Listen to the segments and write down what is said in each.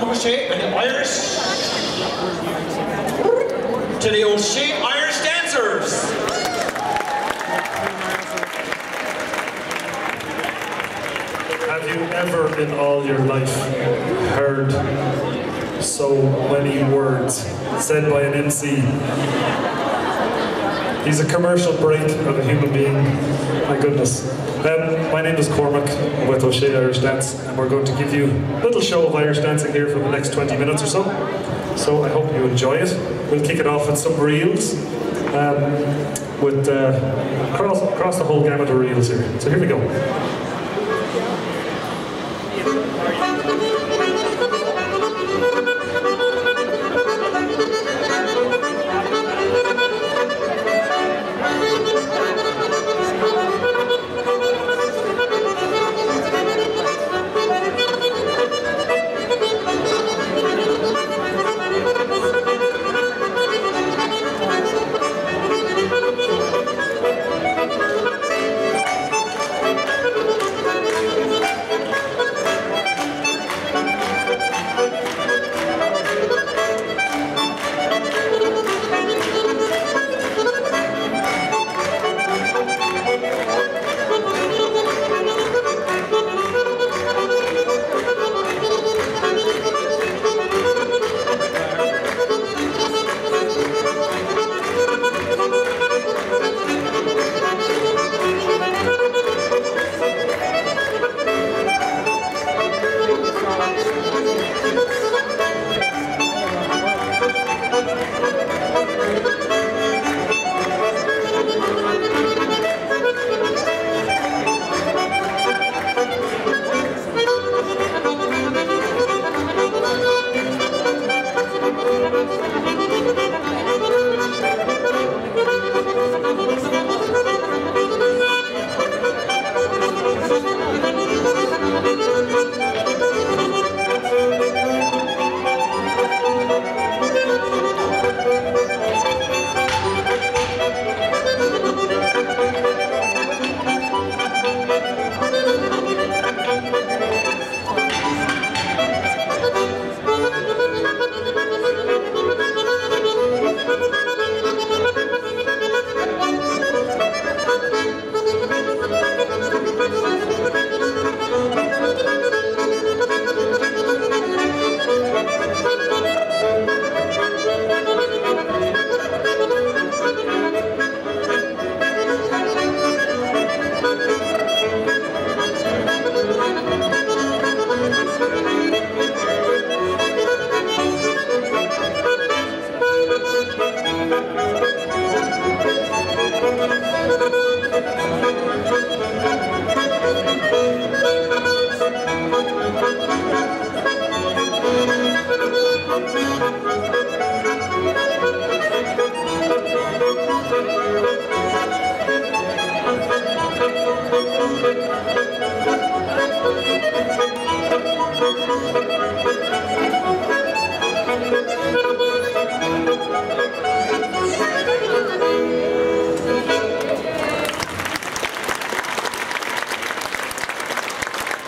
O'Shea and the Irish to the O'Shea Irish dancers. Have you ever in all your life heard so many words said by an MC? He's a commercial break of a human being. My goodness. My name is Cormac. I'm with O'Shea Irish Dance, and we're going to give you a little show of Irish dancing here for the next 20 minutes or so. So I hope you enjoy it. We'll kick it off with some reels, with across the whole gamut of reels here. So here we go.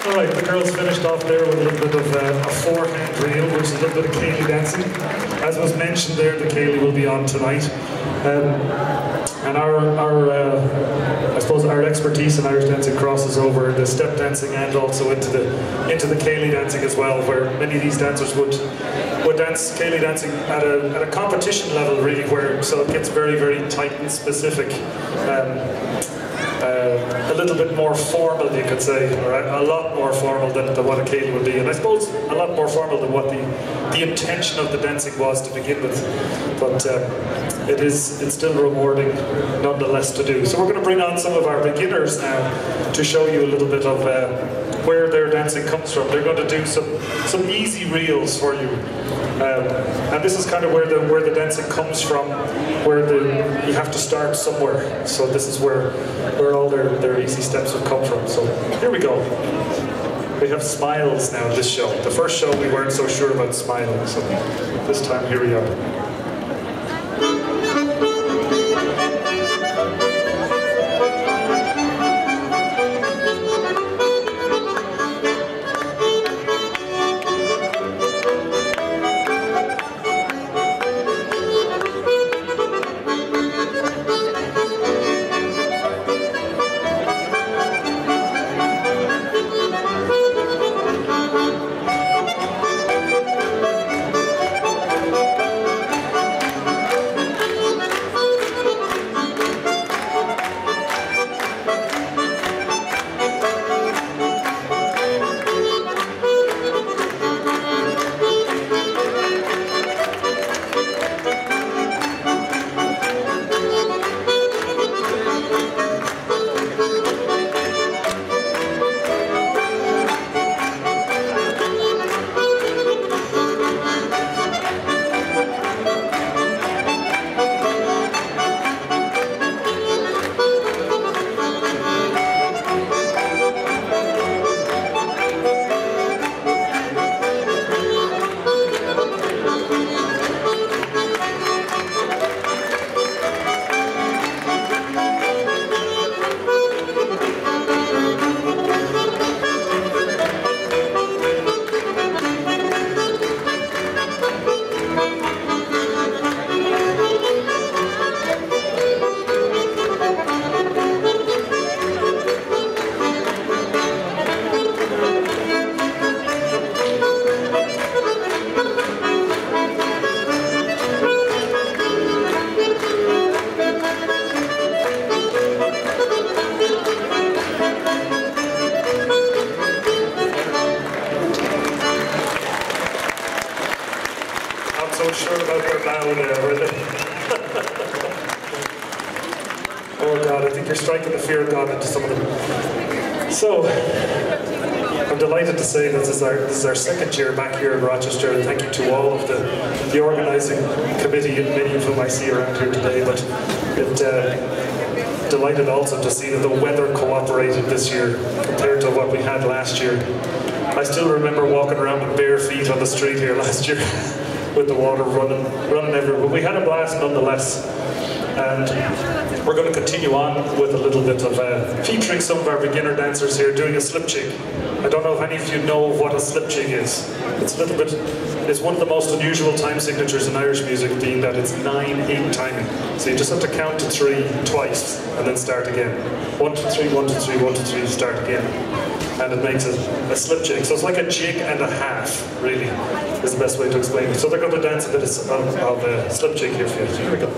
Alright, the girls finished off there with a little bit of a forehand reel, which is a little bit of Cayley dancing. As was mentioned there, the Cayley will be on tonight. And I suppose our expertise in Irish dancing crosses over the step dancing and also into the Cayley dancing as well, where many of these dancers would dance Cayley dancing at a competition level, really, so it gets very, very tight and specific. A little bit more formal, you could say, or a lot more formal than what a Cayley would be, and I suppose a lot more formal than what the intention of the dancing was to begin with. But it's still rewarding nonetheless to do. So we're going to bring on some of our beginners now to show you a little bit of where their dancing comes from. They're going to do some easy reels for you, and this is kind of where the dancing comes from, where you have to start somewhere. So this is where all their easy steps have come from. So here we go. We have smiles now this show. The first show we weren't so sure about smiling, so this time here we are. so sure about their bow there, were they? Oh God, I think you're striking the fear of God into some of them. So, I'm delighted to say that this is our second year back here in Rochester, and thank you to all of the organising committee, and many of whom I see around here today. But delighted also to see that the weather cooperated this year compared to what we had last year. I still remember walking around with bare feet on the street here last year with the water running everywhere. But we had a blast nonetheless. And we're going to continue on with a little bit of featuring some of our beginner dancers here doing a slip jig. I don't know if any of you know what a slip jig is. It's one of the most unusual time signatures in Irish music, being that it's 9/8 timing. So you just have to count to 3 twice and then start again. 1, 2, 3, 1, 2, 3, 1, 2, 3, start again. And it makes a slip jig. So it's like a jig and a half, really, is the best way to explain it. So they're going to dance a bit of a slip jig here for you. Here we go.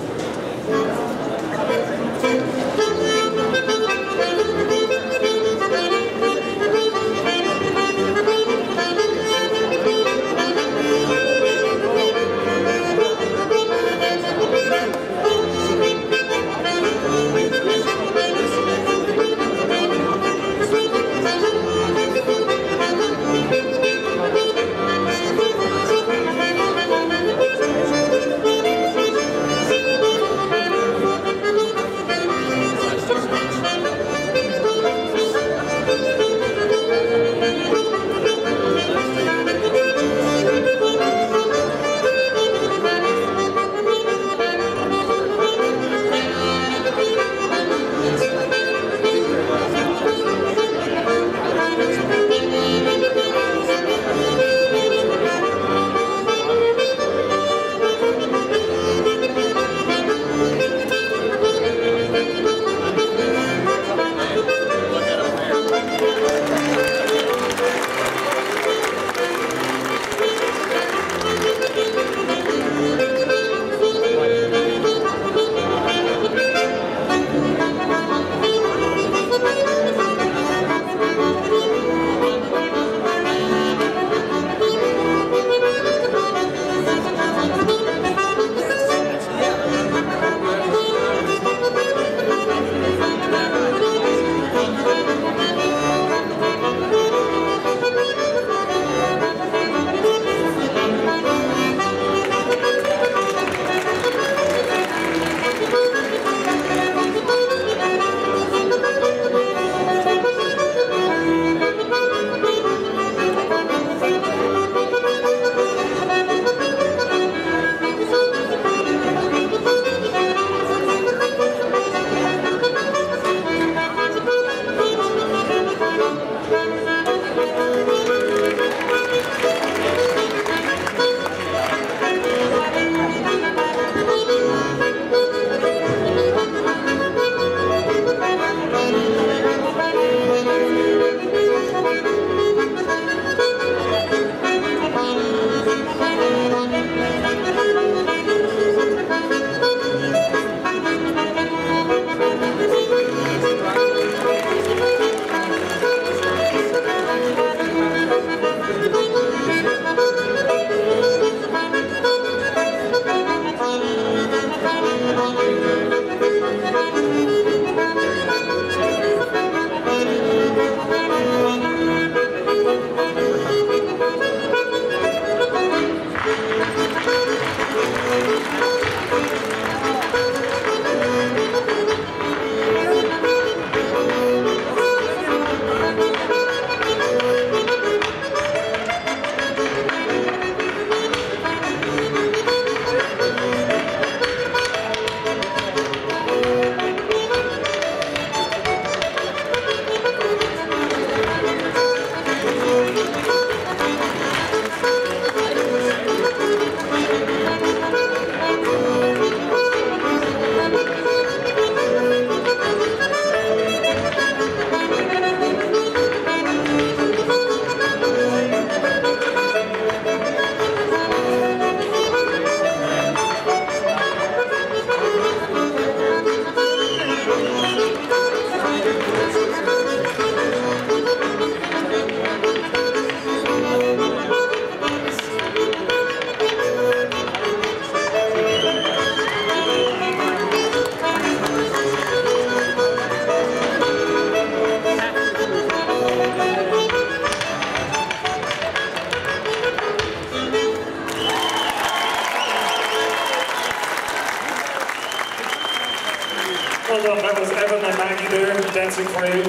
on, that was Evan and Maggie there dancing for you.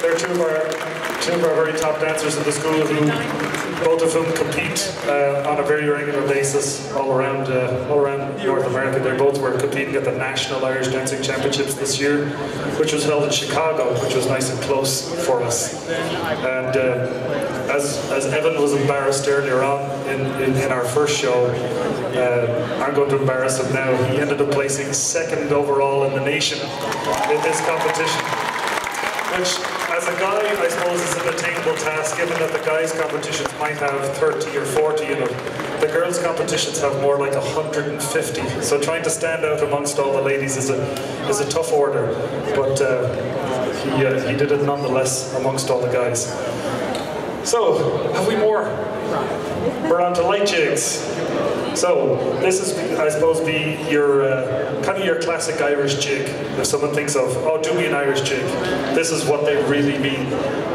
They're two of our very top dancers in the school, who both of whom compete on a very regular basis all around North America. They both were competing at the National Irish Dancing Championships this year, which was held in Chicago, which was nice and close for us. And as Evan was embarrassed earlier on in our first show, I'm going to embarrass him now. He ended up placing second overall in the nation in this competition, which, as a guy, I suppose is an attainable task, given that the guys' competitions might have 30 or 40 in them. The girls' competitions have more like 150. So trying to stand out amongst all the ladies is a tough order. But he did it nonetheless amongst all the guys. So, have we more? We're on to light jigs. So, this is, I suppose, be your kind of your classic Irish jig. If someone thinks of, oh, do me an Irish jig, this is what they really mean.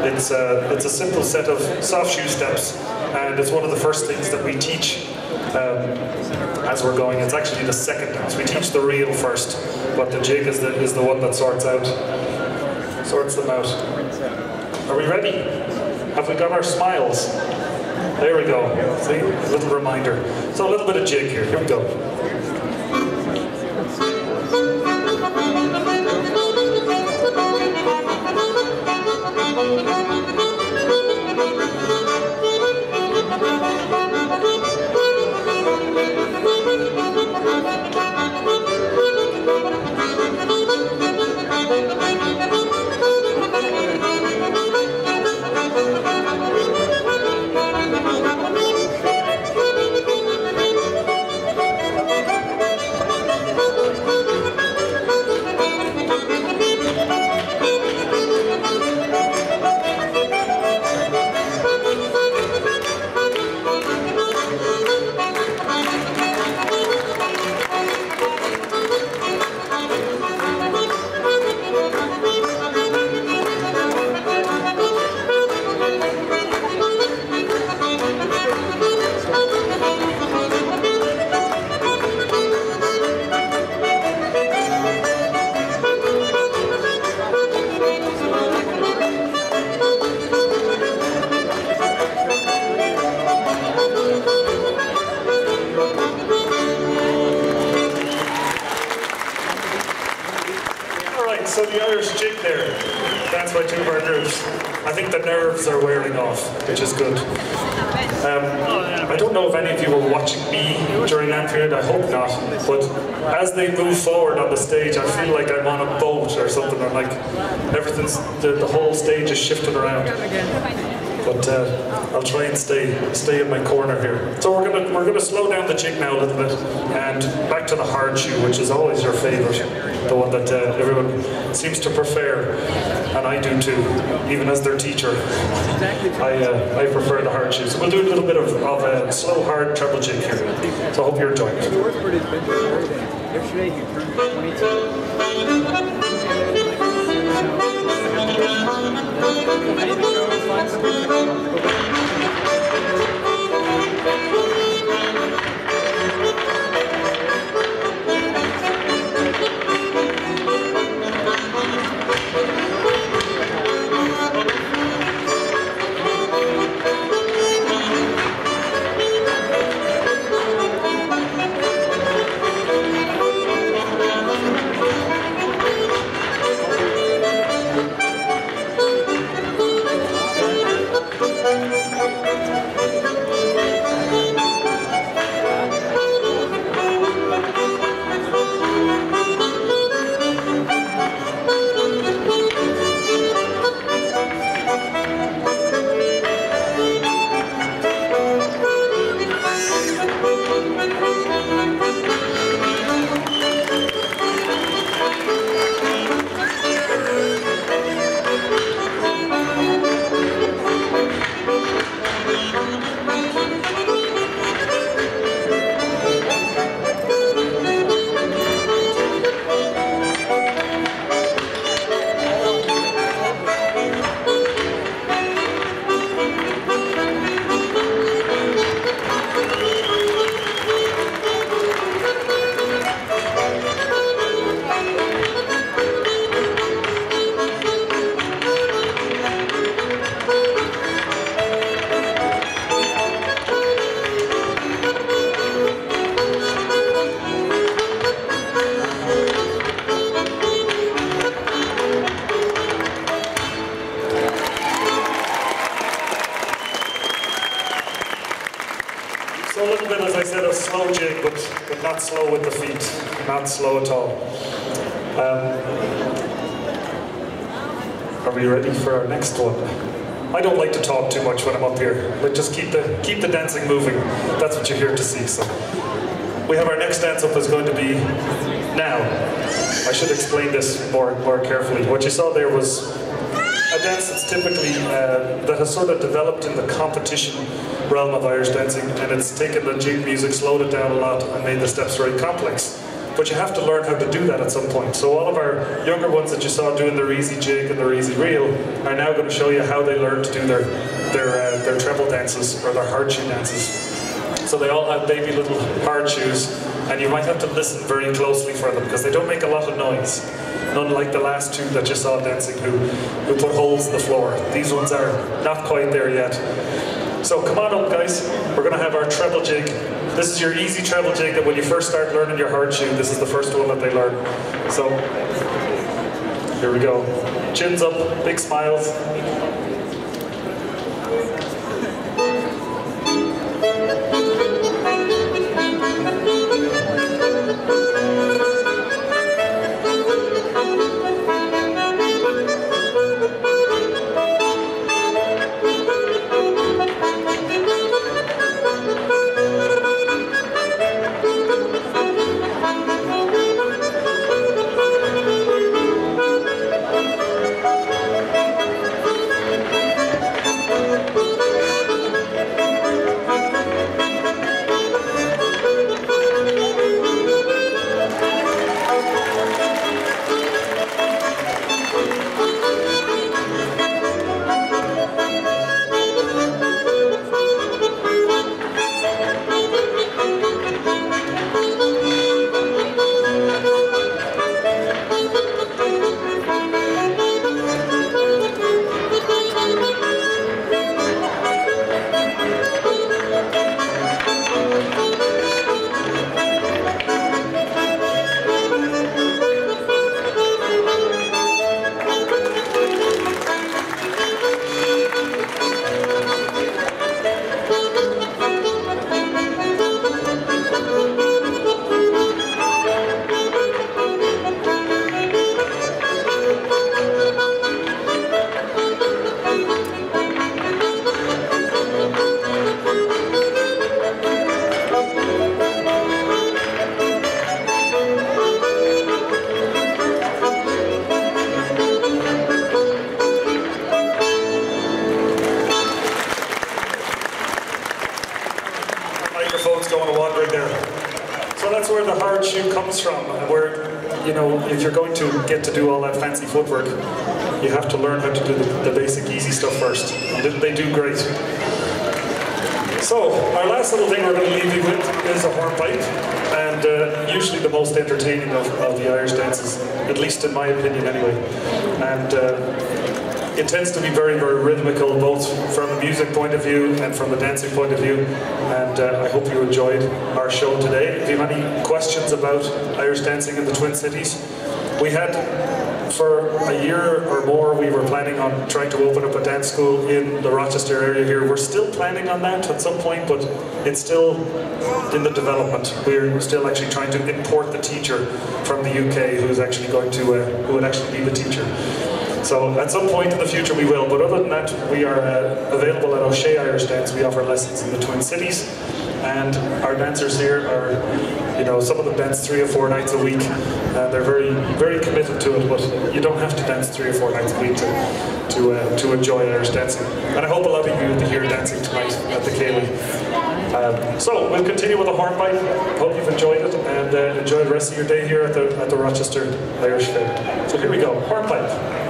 It's a simple set of soft shoe steps, and it's one of the first things that we teach as we're going. It's actually the second dance. We teach the reel first, but the jig is the one that sorts them out. Are we ready? Have we got our smiles? There we go. See, a little reminder. So a little bit of jig here. Here we go. So the Irish jig there, danced by two of our groups. I think the nerves are wearing off, which is good. I don't know if any of you were watching me during that period, I hope not, but as they move forward on the stage, I feel like I'm on a boat or something, or like everything's, the whole stage is shifting around. But I'll try and stay in my corner here. So we're gonna slow down the jig now a little bit, and back to the hard shoe, which is always your favourite, the one that everyone seems to prefer, and I do too, even as their teacher. I prefer the hard shoe. So we'll do a little bit of a slow, hard treble jig here. So I hope you're enjoying it. Yesterday he turned 22. So a little bit, as I said, of slow jig, but not slow with the feet. Not slow at all. Are we ready for our next one? I don't like to talk too much when I'm up here. But just keep the dancing moving. That's what you're here to see. So we have our next dance up is going to be now. I should explain this more carefully. What you saw there was a dance that's typically, that has sort of developed in the competition realm of Irish dancing, and it's taken the jig music, slowed it down a lot, and made the steps very complex. But you have to learn how to do that at some point. So all of our younger ones that you saw doing their easy jig and their easy reel are now going to show you how they learn to do their treble dances or their hard shoe dances. So they all have baby little hard shoes, and you might have to listen very closely for them because they don't make a lot of noise. None like the last two that you saw dancing who put holes in the floor. These ones are not quite there yet. So come on up, guys. We're going to have our treble jig. This is your easy treble jig that when you first start learning your hard shoe, this is the first one that they learn. So here we go. Chins up, big smiles. If you're going to get to do all that fancy footwork, you have to learn how to do the basic easy stuff first. They do great. So, our last little thing we're going to leave you with is a hornpipe, and usually the most entertaining of the Irish dances, at least in my opinion anyway. And it tends to be very, very rhythmical, both from a music point of view and from a dancing point of view. And I hope you enjoyed our show today. If you have any questions about Irish dancing in the Twin Cities, we had, for a year or more, we were planning on trying to open up a dance school in the Rochester area here. We're still planning on that at some point, but it's still in the development. We're still actually trying to import the teacher from the UK who's actually going to, who would actually be the teacher. So at some point in the future we will, but other than that, we are available at O'Shea Irish Dance. We offer lessons in the Twin Cities, and our dancers here are, you know, some of them dance 3 or 4 nights a week, and they're very, very committed to it, but you don't have to dance 3 or 4 nights a week to enjoy Irish dancing. And I hope a lot of you will be here dancing tonight at the Cayley. So we'll continue with the hornpipe. Hope you've enjoyed it, and enjoy the rest of your day here at the Rochester Irish Fair. So here we go, hornpipe.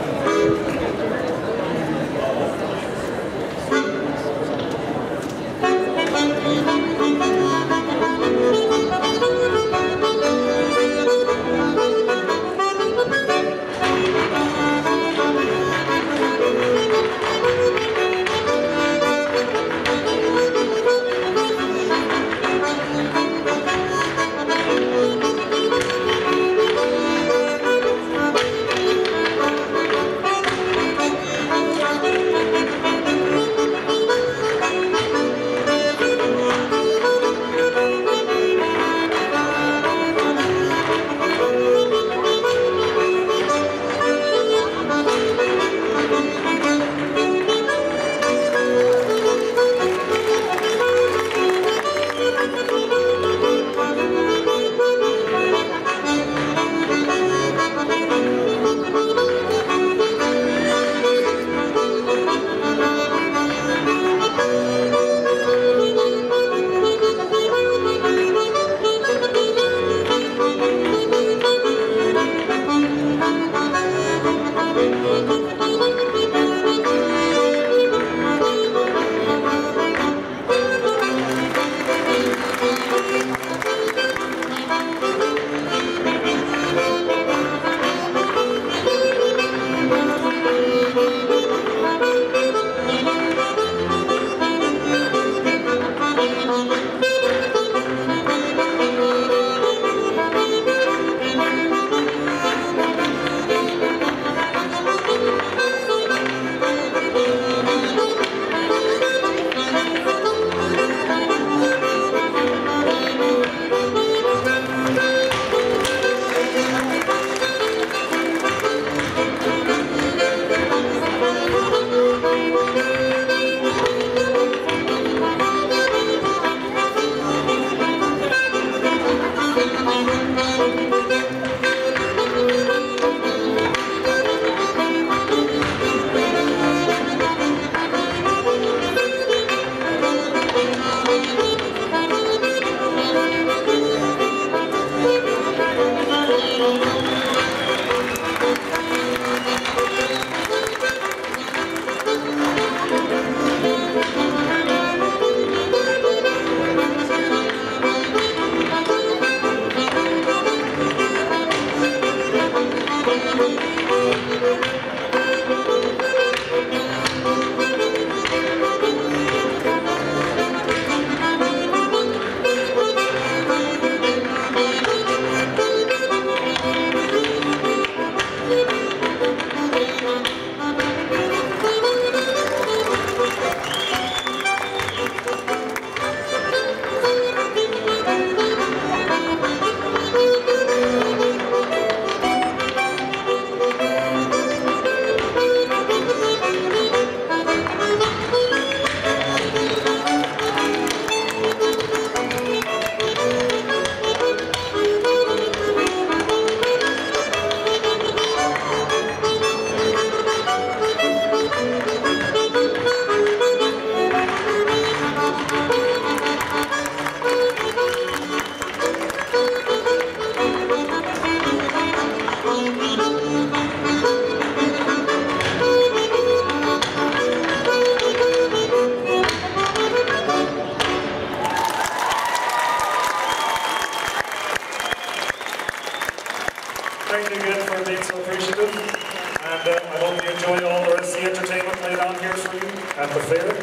thank you again for being so appreciative. And I hope you enjoy all the rest of the entertainment laid on here for you at the fair.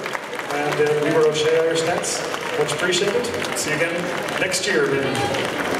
And we were O'Shea Irish Dance. Much appreciated. See you again next year, maybe.